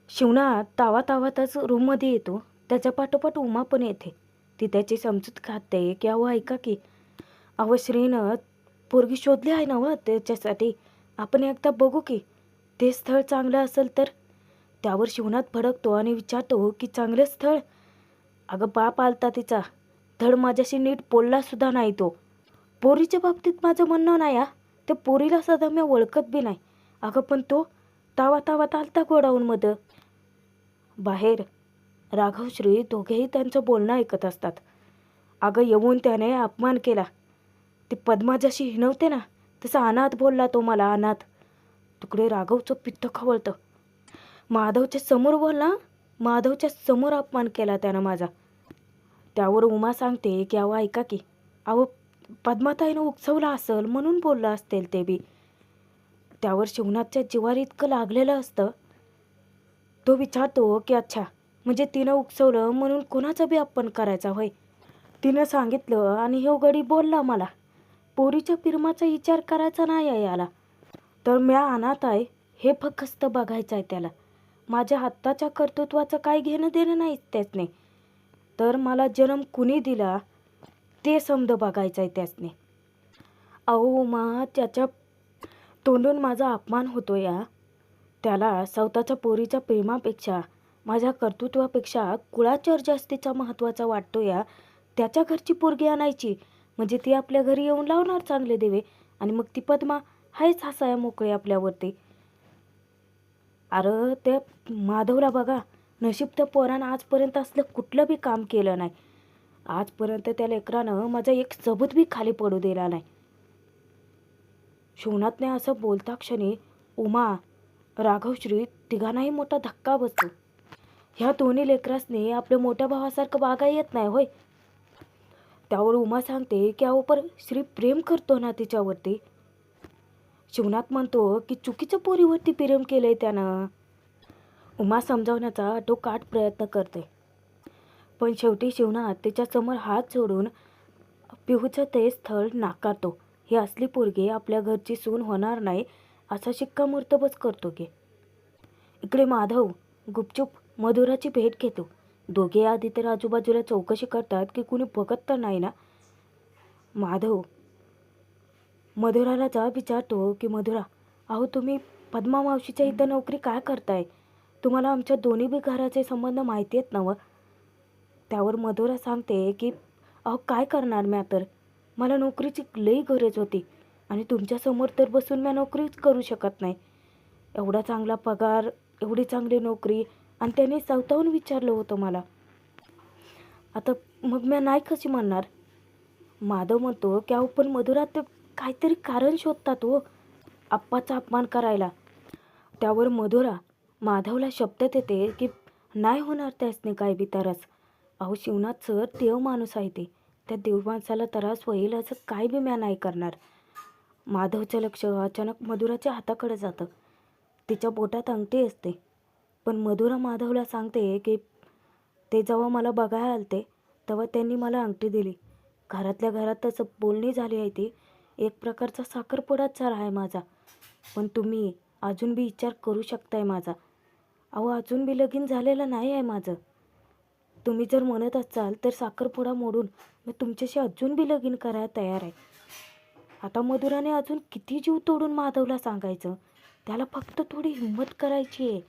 शिवना तावातावातच रूममध्ये येतो. त्याच्या पाठोपाठ उमा पण येते. ती त्याची समजूत घालते की अहो ऐका की, अहो श्रीनं पोरगी शोधली आहे ना व त्याच्यासाठी. आपण एकदा बघू की ते स्थळ चांगलं असेल तर. त्यावर शिवनाथ भडकतो आणि विचारतो की चांगलं स्थळ? अगं बाप आलता तिचा, धड माझ्याशी नीट बोलला सुद्धा नाही तो. पोरीच्या बाबतीत माझं म्हणणं नाही हा, त्या पोरीला सुद्धा मी ओळखत बी नाही. अगं पण तो तावातावात आलता गोडाऊनमध्ये. बाहेर राघवश्री दोघेही त्यांचं बोलणं ऐकत असतात. अगं येऊन त्याने अपमान केला. ती पद्मा जशी हिणवते ना तसा अनाथ बोलला तो मला, अनाथ. तिकडे राघवचं पित्त खवळतं. माधवच्या समोर बोलला, माधवच्या समोर अपमान केला त्यानं माझा. त्यावर उमा सांगते की अहो ऐका की, अहो पद्माताईनं उकसवला असेल म्हणून बोललं असतील ते बी. त्यावर शिवनाथच्या जिवारी इतकं लागलेलं असतं. तो विचारतो की अच्छा, म्हणजे तिनं उकसवलं म्हणून कोणाचा बी अपमान करायचा होय? तिनं सांगितलं आणि ह्यो गडी बोलला मला, पोरीच्या पिरमाचा विचार करायचा नाही आहे याला. तर म्या अनाथ आहे हे फक्त बघायचं आहे त्याला. माझ्या हाताच्या कर्तृत्वाचं काय घेणं देणं नाही त्याचने. तर मला जन्म कुणी दिला ते समज बघायचं आहे त्याचने. अहो मा, त्याच्या तोंडून माझा अपमान होतो या. त्याला स्वतःच्या पोरीच्या प्रेमापेक्षा, माझ्या कर्तृत्वापेक्षा कुळाचार जास्तीचा महत्त्वाचा वाटतो या. त्याच्या घरची पोरगी आणायची म्हणजे ती आपल्या घरी येऊन लावणार चांगले देवे, आणि मग ती पद्मा हायच हसाया मोकळे आपल्यावरती. अरे त्या माधवला बघा, नशीब त्या पोरानं आजपर्यंत असलं कुठलं बी काम केलं नाही. आजपर्यंत त्या लेकरानं माझा एक सबूत बी खाली पडू दिला नाही. शिवनाथने असं बोलता क्षणी उमा, राघवश्री तिघांनाही मोठा धक्का बसतो. ह्या दोन्ही लेकरासने आपल्या मोठ्या भावासारखं वागा येत नाही होय? त्यावर उमा सांगते की अहो पर श्री प्रेम करतो ना तिच्यावरती. शिवनाथ म्हणतो की चुकीच्या पोरीवरती प्रेम केलंय त्यानं. उमा समजावण्याचा आटोकाट प्रयत्न करते, पण शेवटी शिवनाथ तिच्यासमोर हात जोडून पिहूचं ते स्थळ नाकारतो. ही असली पोरगी आपल्या घरची सून होणार नाही असा शिक्कामोर्तबच करतो की. इकडे माधव गुपचूप मधुराची भेट घेतो. दोघे आधी तर आजूबाजूला चौकशी करतात की कुणी बघत तर नाही ना. माधव मधुराला जा विचारतो की मधुरा, अहो तुम्ही पद्मा मावशीच्या इथं नोकरी काय करताय? तुम्हाला आमच्या दोन्ही बी घराचे संबंध माहिती आहेत ना व? त्यावर मधुरा सांगते की अहो काय करणार म्या, तर मला नोकरीची लई गरज होती आणि तुमच्यासमोर तर बसून म्या नोकरीच करू शकत नाही. एवढा चांगला पगार, एवढी चांगली नोकरी, आणि त्याने स्वतःहून विचारलं होतं मला. आता मग म्या नाही कशी म्हणणार? माधव म्हणतो की अहो पण मधुरा ते काहीतरी कारण शोधतात हो आप्पाचा अपमान करायला. त्यावर मधुरा माधवला शब्द देते की नाही होणार त्यासने काय बी त्रास. अहो शिवनाथ सर देव माणूस आहे ते, त्या देव माणसाला त्रास होईल असं काय बी म्या नाही करणार. माधवचं लक्ष अचानक मधुराच्या हाताकडे जातं. तिच्या बोटात अंगठी असते, पण मधुरा माधवला सांगते की ते जेव्हा मला बघायला आलते तेव्हा त्यांनी मला अंगठी दिली. घरातल्या घरात तसं बोलणी झाली आहे ती. एक प्रकारचा साखरपुडाच झाला आहे माझा, पण तुम्ही अजून बी विचार करू शकताय माझा. अहो अजून बी लगीन झालेलं नाही आहे माझं. तुम्ही जर म्हणत असाल तर साखरपुडा मोडून मी तुमच्याशी अजून बी लगीन करायला तयार आहे. आता मधुराने अजून किती जीव तोडून माधवला सांगायचं? त्याला फक्त थोडी हिंमत करायची आहे.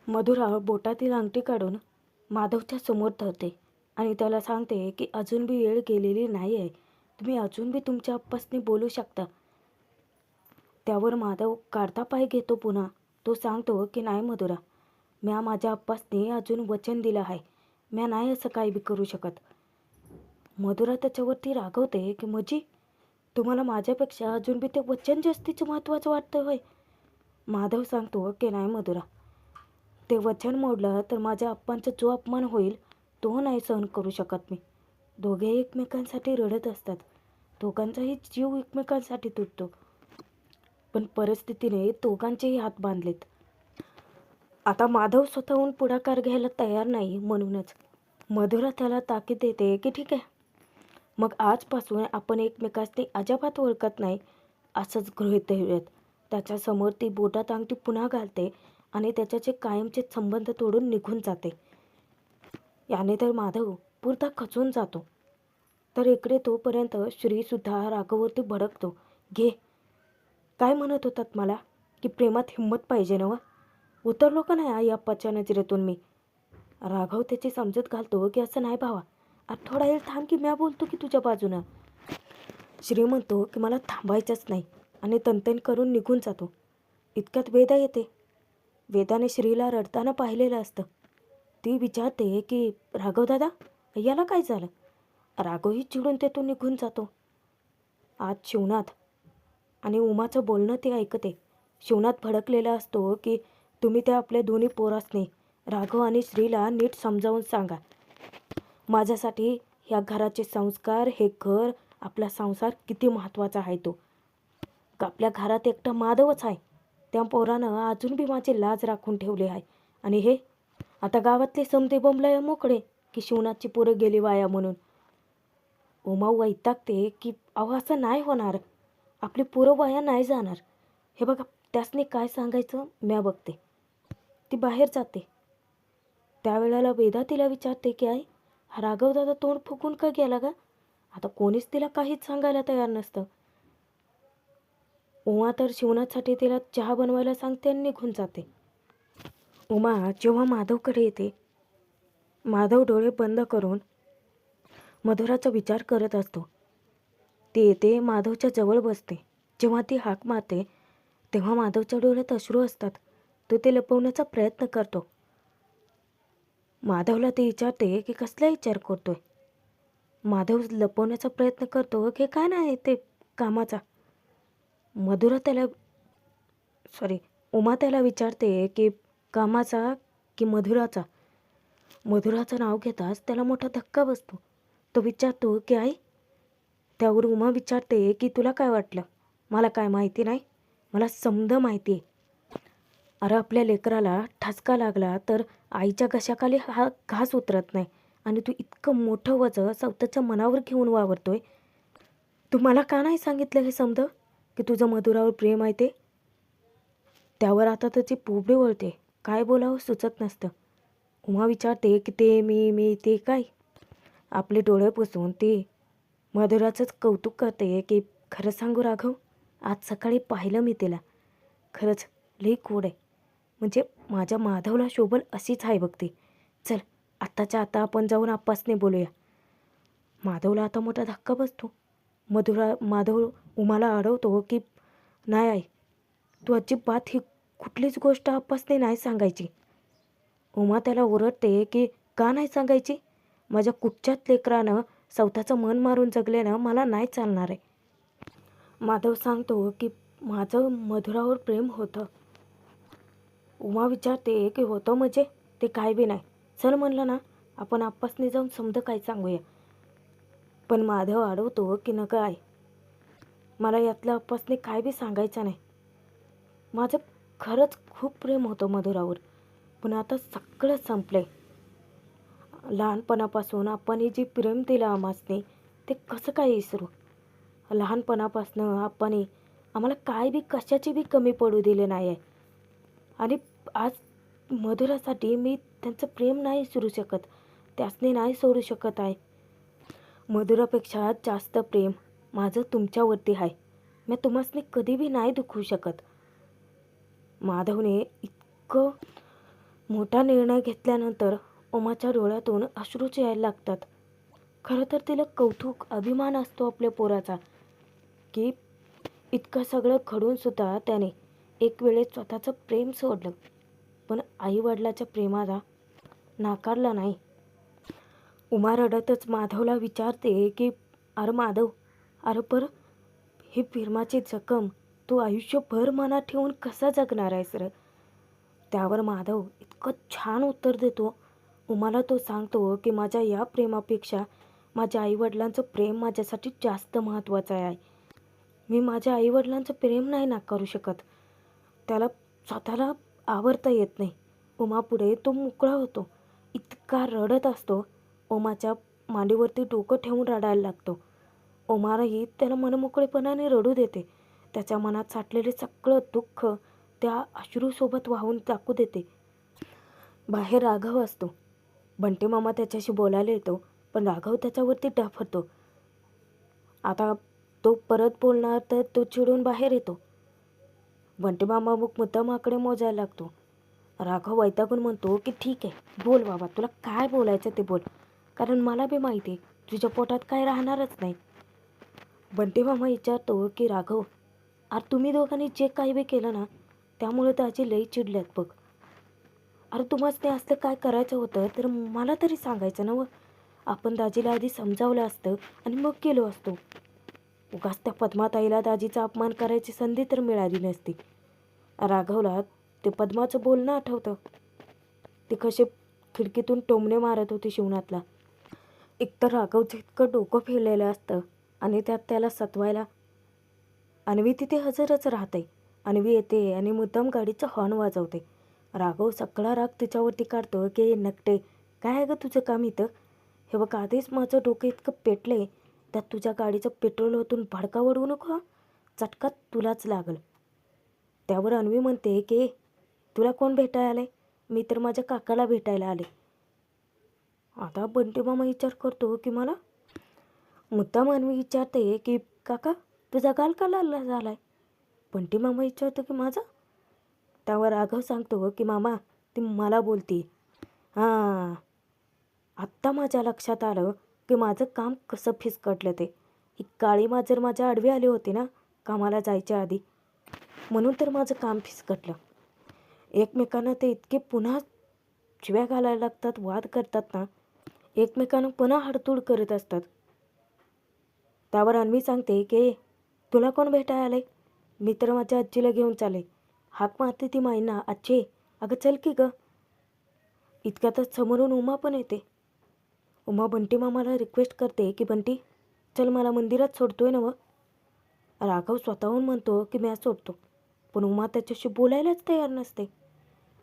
मधुरा बोटातील अंगठी काढून माधवच्या समोर धरते आणि त्याला सांगते की अजून बी वेळ गेलेली नाही आहे, तुम्ही अजून बी तुमच्या आप्पासनी बोलू शकता. त्यावर माधव काढता पाय घेतो पुन्हा. तो सांगतो की नाही मधुरा, म्या माझ्या आप्पासनी अजून वचन दिलं आहे, म्या नाही असं काही बी करू शकत. मधुरा त्याच्यावरती रागवते की मजी, तुम्हाला माझ्यापेक्षा अजून बी ते वचन जास्तीचं महत्त्वाचं वाटतं होय? माधव सांगतो की नाही मधुरा, ते वचन मोडलं तर माझ्या आप्पांचा जो अपमान होईल तो नाही सहन करू शकत मी. दोघे एकमेकांसाठी रडत असतात, दोघांचाही जीव एकमेकांसाठी तुटतो, पण परिस्थितीने दोघांचेही हात बांधलेत. आता माधव स्वतःहून पुढाकार घ्यायला तयार नाही, म्हणूनच मधुरा त्याला ताकीद देते की ठीक आहे, मग आजपासून आपण एकमेकांनी अजिबात ओळखत नाही असंच गृहीत धरूयात. त्याच्यासमोर ती बोटात अंगठी पुन्हा घालते आणि त्याच्याचे कायमचे संबंध तोडून निघून जाते. याने तर माधव पुरता खचून जातो. तर इकडे तोपर्यंत श्रीसुद्धा राघववरती भडकतो. घे, काय म्हणत होतात मला की प्रेमात हिंमत पाहिजे ना? उतरलो का नाही आई अप्पाच्या नजरेतून मी? राघव त्याची समजत घालतो की असं नाही भावा, आता थोडा वेळ थांब की म्या बोलतो की तुझ्या बाजूनं. श्री म्हणतो की मला थांबायचंच नाही आणि तनतन करून निघून जातो. इतक्यात वेदा येते. वेदाने श्रीला रडताना पाहिलेलं असतं. ती विचारते की राघव दादा, याला काय झालं? राघवही चिडून तेथून निघून जातो. आज शिवनाथ आणि उमाचं बोलणं ते ऐकते. शिवनाथ भडकलेला असतो की तुम्ही त्या आपल्या दोन्ही पोरासने राघव आणि श्रीला नीट समजावून सांगा. माझ्यासाठी ह्या घराचे संस्कार, हे घर, आपला संसार किती महत्त्वाचा आहे तो. आपल्या घरात एकटा माधवच आहे. त्या पोरानं अजून बी माझी लाज राखून ठेवली आहे. आणि हे आता गावातले समते बोंबलाय मोकळे की शिवनाथची पोरं गेली वाया म्हणून. उमा वैतागते की अहो असं नाही होणार, आपली पोरं वाया नाही जाणार. हे बघा, त्यासनी काय सांगायचं म्या बघते. ती बाहेर जाते. त्यावेळेला वेदा तिला विचारते की आई, हा राघव दादा तोंड फुकून का गेला का? आता कोणीच तिला काहीच सांगायला तयार नसतं. उमा तर शिवनाथसाठी तिला चहा बनवायला सांगते आणि निघून जाते. उमा जेव्हा माधवकडे येते, माधव डोळे बंद करून मधुराचा विचार करत असतो. ती येते, माधवच्या जवळ बसते. जेव्हा ती हाक मारते तेव्हा माधवच्या डोळ्यात अश्रू असतात. तो ते लपवण्याचा प्रयत्न करतो. माधवला ती विचारते की कसला विचार करतोय? माधव लपवण्याचा प्रयत्न करतो की काय नाही ते कामाचा. उमा त्याला विचारते की कामाचा की मधुराचा. मधुराचं नाव घेताच त्याला मोठा धक्का बसतो. तो विचारतो की आई? त्यावर उमा विचारते की तुला काय वाटलं? मला काय माहिती नाही? मला समजा माहिती आहे. अरे आपल्या लेकराला ठसका लागला तर आईच्या घशाखाली हा घास उतरत नाही आणि तू इतकं मोठं वजन स्वतःच्या मनावर घेऊन वावरतोय. तू मला का नाही सांगितलं हे समज की तुझं मधुरावर प्रेम आहे ते? त्यावर आता त्याची पोबडी वळते. काय बोलावं सुचत नसतं. उमा विचारते की ते मी ते काय? आपले डोळे पुसून ती मधुराचंच कौतुक करते की खरं सांगू राघव, आज सकाळी पाहिलं मी तिला. खरंच लई गोड आहे. म्हणजे माझ्या माधवला शोभल अशीच आहे बघ ती. चल आत्ताच्या आता आपण जाऊन आप्पासने बोलूया. माधवला आता मोठा धक्का बसतो. माधव उमाला अडवतो की नाही आहे, तू अजिबात ही कुठलीच गोष्ट आप्पासने नाही सांगायची. उमा त्याला ओरडते की का नाही सांगायची? माझ्या कुठच्याच लेकरानं स्वतःचं मन मारून जगलेलं मला नाही चालणार आहे. माधव सांगतो की माझं मधुरावर प्रेम होतं. उमा विचारते की होतं म्हणजे? ते काय बी नाही. चल म्हणलं ना, आपण आप्पासने जाऊन समज काय सांगूया. पण माधव अडवतो की नका आहे, मला यातलं आप्पासने काय बी सांगायचं नाही. माझं खरंच खूप प्रेम होतं मधुरावर, पण आता सगळं संपलं आहे. लहानपणापासून आपण जे प्रेम दिलं आम्हासने ते कसं काय विसरू? लहानपणापासून आपण आम्हाला काय बी कशाची बी कमी पडू दिले नाही आहे. आणि आज मधुरासाठी मी त्यांचं प्रेम नाही विसरू शकत, त्यासने नाही सोडू शकत आहे. मधुरापेक्षा जास्त प्रेम माझं तुमच्यावरती आहे. मी तुम्हासनी कधी बी नाही दुखवू शकत. माधवने इतकं मोठा निर्णय घेतल्यानंतर उमाच्या डोळ्यातून अश्रूच यायला लागतात. खरं तर तिला कौतुक, अभिमान असतो आपल्या पोराचा की इतकं सगळं घडूनसुद्धा त्याने एक वेळेस स्वतःचं प्रेम सोडलं, पण आईवडिलाच्या प्रेमाला नाकारला नाही. उमा रडतच माधवला विचारते की अरे माधव, अरे पर ही प्रेमाची जखम तू आयुष्यभर मनात ठेवून कसा जगणार आहेस रे? त्यावर माधव इतकं छान उत्तर देतो. उमाला तो सांगतो की माझ्या या प्रेमापेक्षा माझ्या आईवडिलांचं प्रेम माझ्यासाठी जास्त महत्त्वाचं आहे. मी माझ्या आईवडिलांचं प्रेम नाही नाकारू शकत. त्याला स्वतःला आवरता येत नाही. उमापुढे तो मोकळा होतो. इतका रडत असतो. उमाच्या मांडीवरती डोकं ठेवून रडायला लागतो. उमालाही त्याला मनमोकळेपणाने रडू देते. त्याच्या मनात साठलेले सगळं दुःख त्या अश्रूसोबत वाहून टाकू देते. बाहेर राघव असतो. बंटी मामा त्याच्याशी बोलायला येतो, पण राघव त्याच्यावरती डाफरतो. आता तो परत बोलणार तर तो चिडून बाहेर येतो. बंटी मामा मग मुद्दामाकडे मोजायला लागतो. राघव वैतागून म्हणतो की ठीक आहे, बोल बाबा, तुला काय बोलायचं ते बोल, कारण मला बी माहिती आहे तुझ्या पोटात काय राहणारच नाही. बंटी मामा विचारतो की राघव, अरे तुम्ही दोघांनी जे काही बी केलं ना, त्यामुळे दाजी लई चिडल्यात बघ. अरे तुम्हाला ते असलं काय करायचं होतं तर मला तरी सांगायचं ना व, आपण दाजीला आधी समजावलं असतं आणि मग गेलो असतो. उगाच त्या पद्माताईला दाजीचा अपमान करायची संधी तर मिळाली नसती. राघवला ते पद्माचं बोलणं आठवतं. ती कशी खिडकीतून टोमणे मारत होती शिवनाथला. एकतर राघवचं इतकं डोकं फिरलेलं असतं आणि त्यात त्याला सतवायला अन्वी तिथे हजरच राहते. अन्वी येते आणि मुद्दाम गाडीचं हॉर्न वाजवते. राघव सगळा राग तिच्यावरती काढतो की नकटे, काय आहे गं तुझं काम इथं? हे बघ, आधीच माझं डोकं इतकं पेटले, त्यात तुझ्या गाडीचं पेट्रोल ओतून भडका वडवू नको, चटका तुलाच लागल. त्यावर अन्वी म्हणते की तुला कोण भेटायला आले? मी तर माझ्या काकाला भेटायला आले. आता बंटी मामा विचार करतो की मला मुद्दाम अन्वी विचारते की काका, तुझा गाल का लाल झालाय? बंटी मामा विचारतो की माझा? त्यावर राघव सांगतो की मामा, ती मला बोलती. हां, आत्ता माझ्या लक्षात आलं की माझं काम कसं फिसकटलं ते. ही काळी मांजर माझ्या आडवी आली होती ना कामाला जायच्या आधी, म्हणून तर माझं काम फिसकटलं. एकमेकांना ते इतके पुन्हा शिव्या घालायला लागतात, वाद करतात ना, एकमेकांना पुन्हा हाडतूड करत असतात. त्यावर अन्वी सांगते की तुला कोण भेटायला आले? मी तर माझ्या आजीला घेऊन चाले. हाक मारते ती माईंना, आजी अगं चल की गं. इतक्यातच समोरून उमा पण येते. उमा बंटी मामाला रिक्वेस्ट करते की बंटी चल, मला मंदिरात सोडतोय ना व. राघव स्वतःहून म्हणतो की मी सोडतो, पण उमा त्याच्याशी बोलायलाच तयार नसते.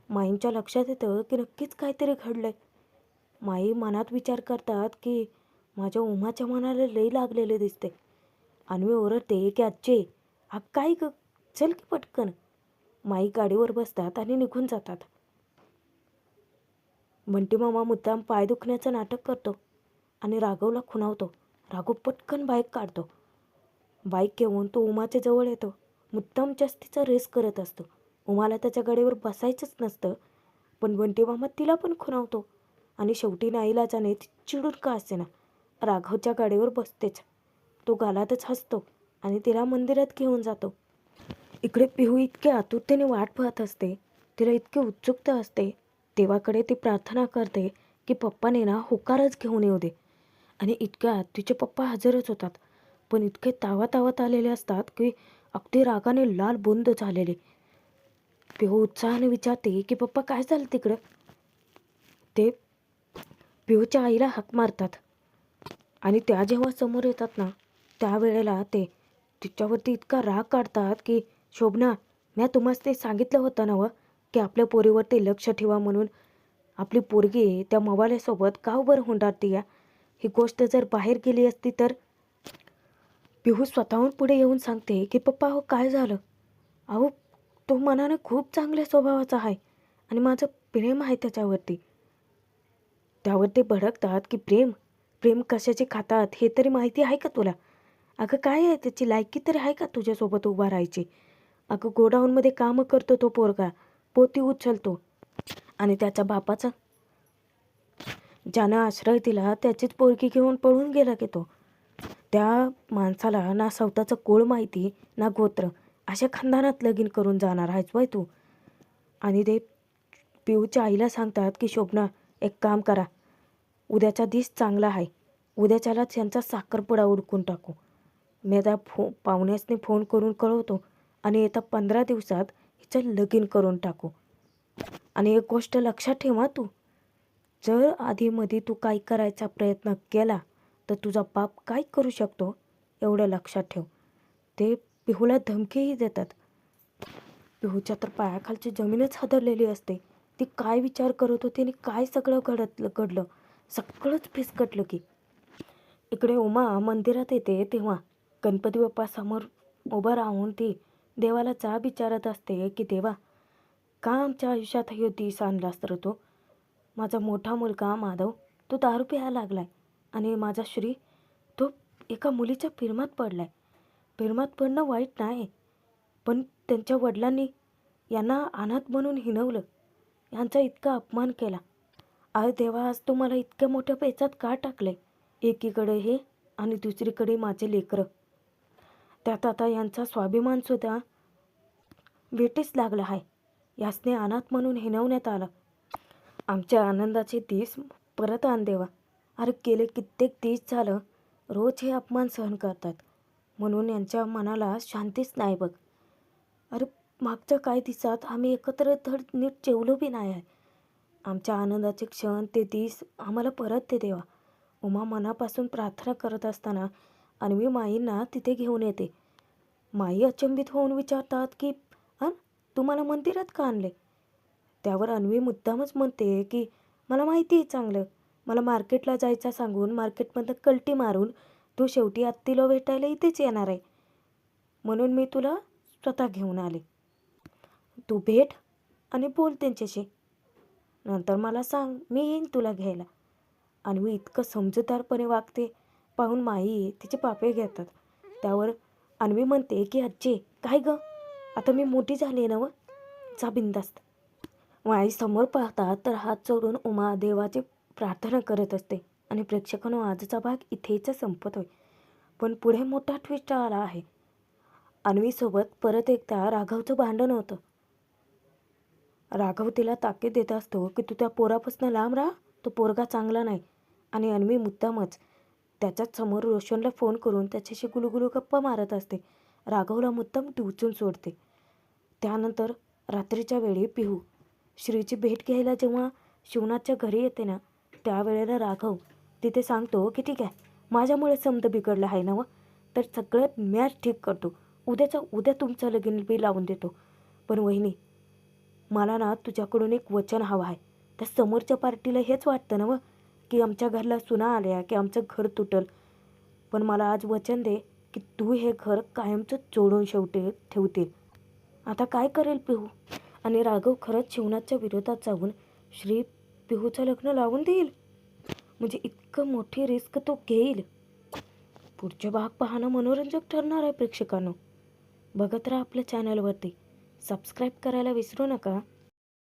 माईंच्या लक्षात येतं की नक्कीच काहीतरी घडलंय. माई मनात विचार करतात की माझ्या उमाच्या मनाला लई लागलेले दिसते. अन्वी ओरडते की आजी हा काय ग, चल की पटकन. माई गाडीवर बसतात आणि निघून जातात. बंटी मामा मुद्दाम पाय दुखण्याचं नाटक करतो आणि राघवला खुणावतो. राघव पटकन बाईक काढतो. बाईक घेऊन तो उमाच्या जवळ येतो. मुद्दाम जास्तीचा रेस करत असतो. उमाला त्याच्या गाडीवर बसायचंच नसतं, पण बंटी मामा तिला पण खुणावतो आणि शेवटी नाईलाजाने ती चिडून का असेना राघवच्या गाडीवर बसतेच. तो गालातच हसतो आणि तिला मंदिरात घेऊन जातो. इकडे पिहू इतके आतुरतेने वाट पाहत असते. तिला इतकी उत्सुकता असते. देवाकडे ती प्रार्थना करते की पप्पाने ना होकारच घेऊन येऊ दे. आणि इतक्यात तिचे पप्पा हजरच होतात, पण इतके तावातावत आलेले असतात की अगदी रागाने लाल बुंद झालेले. पिहू उत्साहाने विचारते की पप्पा काय झालं तिकडं? ते पिहूच्या आईला हाक मारतात आणि त्या जेव्हा समोर येतात ना, त्यावेळेला ते तिच्यावरती इतका राग काढतात की शोभना, मी तुम्हाला ते सांगितलं होतं ना व, की आपल्या पोरीवरती लक्ष ठेवा म्हणून. आपली पोरगी त्या मवाल्यासोबत गावभर हुंडारती या. ही गोष्ट जर बाहेर गेली असती तर. पिहू स्वतःहून पुढे येऊन सांगते की पप्पा अहो काय झालं? अहो तो मनाने खूप चांगल्या स्वभावाचा आहे आणि माझं प्रेम आहे त्याच्यावरती. त्यावर ते भडकतात की प्रेम प्रेम कशाचे खातात हे तरी माहिती आहे का तुला? अगं काय आहे त्याची लायकी तरी आहे का तुझ्यासोबत उभा राहायची? अगं गोडाऊनमध्ये कामं करतो तो पोरगा, पोती उचलतो आणि त्याच्या बापाचा ज्यानं आश्रय दिला त्याचीच पोरगी घेऊन पळून गेला की तो. त्या माणसाला ना स्वतःचं कुळ माहिती ना गोत्र, अशा खानदानात लगीन करून जाणार आहेस वय तू? आणि ते पिऊच्या आईला सांगतात की शोभना एक काम करा, उद्याचा दिस चांगला आहे, उद्याच्यालाच यांचा साखरपुडा उडकून टाकू. मी आता पाहुण्यासनी फोन करून कळवतो आणि येत्या 15 दिवसात हिचं लगीन करून टाकू. आणि एक गोष्ट लक्षात ठेवा तू, जर आधीमध्ये तू काही करायचा प्रयत्न केला तर तुझा बाप काय करू शकतो एवढं लक्षात ठेव. ते पिहूला धमकीही देतात. पिहूच्या तर पायाखालची जमीनच हादरलेली असते. ती काय विचार करत होती आणि काय सगळं घडलं सगळंच फिसकटलं की. इकडे उमा मंदिरात येते तेव्हा गणपती बाप्पा समोर उभं राहून ती देवाला जा विचारत असते की देवा, का आमच्या आयुष्यात हे दिस आणलास तर तो? माझा मोठा मुलगा माधव तो दारू प्यायला लागलाय आणि माझा श्री तो एका मुलीच्या प्रेमात पडलाय. प्रेमात पडणं वाईट नाही, पण त्यांच्या वडिलांनी यांना अनाथ म्हणून हिणवलं, यांचा इतका अपमान केला. अरे देवा, आज तू मला इतक्या मोठ्या पेचात का टाकलंय? एकीकडे हे आणि दुसरीकडे माझे लेकरं. त्यात आता यांचा स्वाभिमानसुद्धा वेठीस लागला आहे. यासने अनाथ म्हणून हिणवण्यात आलं. आमच्या आनंदाचे दिस परत आण देवा. अरे गेले कित्येक दिस झालं रोज हे अपमान सहन करतात, म्हणून यांच्या मनाला शांतीच नाही बघ. अरे मागच्या काही दिवसात आम्ही एकत्र धड नीट जेवलो बी नाही आहे. आमच्या आनंदाचे क्षण ते दिस आम्हाला परत दे देवा. उमा मनापासून प्रार्थना करत असताना अन्वी माईंना तिथे घेऊन येते. माई अचंबित होऊन विचारतात की तुम्हाला मंदिरात का आणले? त्यावर अन्वी मुद्दामच म्हणते की मला माहिती आहे चांगलं, मला मार्केटला जायचं सांगून मार्केटमधनं कल्टी मारून तू शेवटी आत्तीला भेटायला इथेच येणार आहे, म्हणून मी तुला स्वतः घेऊन आले. तू भेट आणि बोल त्यांच्याशी, नंतर मला सांग, मी येईन तुला घ्यायला. अन्वी इतकं समजूतदारपणे वागते पाहून माई तिचे पापे घेतात. त्यावर अन्वी म्हणते की आज्जे काय गं, आता मी मोठी झाली ना व, जा बिंदास्त. माई समोर पाहतात तर हात जोडून उमा देवाची प्रार्थना करत असते. आणि प्रेक्षकांनो, आजचा भाग इथेच संपत होय, पण पुढे मोठा ट्विस्ट आला आहे. अन्वीसोबत परत एकदा राघवचं भांडण होतं. राघव तिला ताकीद देत असतो की तू त्या पोरापासून लांब राहा, तो पोरगा चांगला नाही. आणि अन्वी मुद्दामच त्याच्याच समोर रोशनला फोन करून त्याच्याशी गुलगुलू गप्पा मारत असते. राघवला मुद्दाम डिवचून सोडते. त्यानंतर रात्रीच्या वेळी पिहू श्रीची भेट घ्यायला जेव्हा शिवनाथच्या घरी येते ना, त्यावेळेला राघव तिथे सांगतो की ठीक आहे, माझ्यामुळे समज बिघडलं आहे ना व, तर सगळ्यात मॅच ठीक करतो, उद्या तुमचं लगीन बी लावून देतो. पण वहिनी, मला ना तुझ्याकडून एक वचन हवं आहे. त्या समोरच्या पार्टीला हेच वाटतं ना व की आमच्या घरला सुना आल्या की आमचं घर तुटल, पण मला आज वचन दे की तू हे घर कायमचं जोडून ठेवतील. आता काय करेल पिहू? आणि राघव खरंच शिवनाथच्या विरोधात जाऊन श्री पिहूचं लग्न लावून देईल? म्हणजे इतकं मोठी रिस्क तो घेईल? पुढचे भाग पाहणं मनोरंजक ठरणार आहे प्रेक्षकांनो. बघत राहा आपल्या चॅनलवरती. सबस्क्राईब करायला विसरू नका.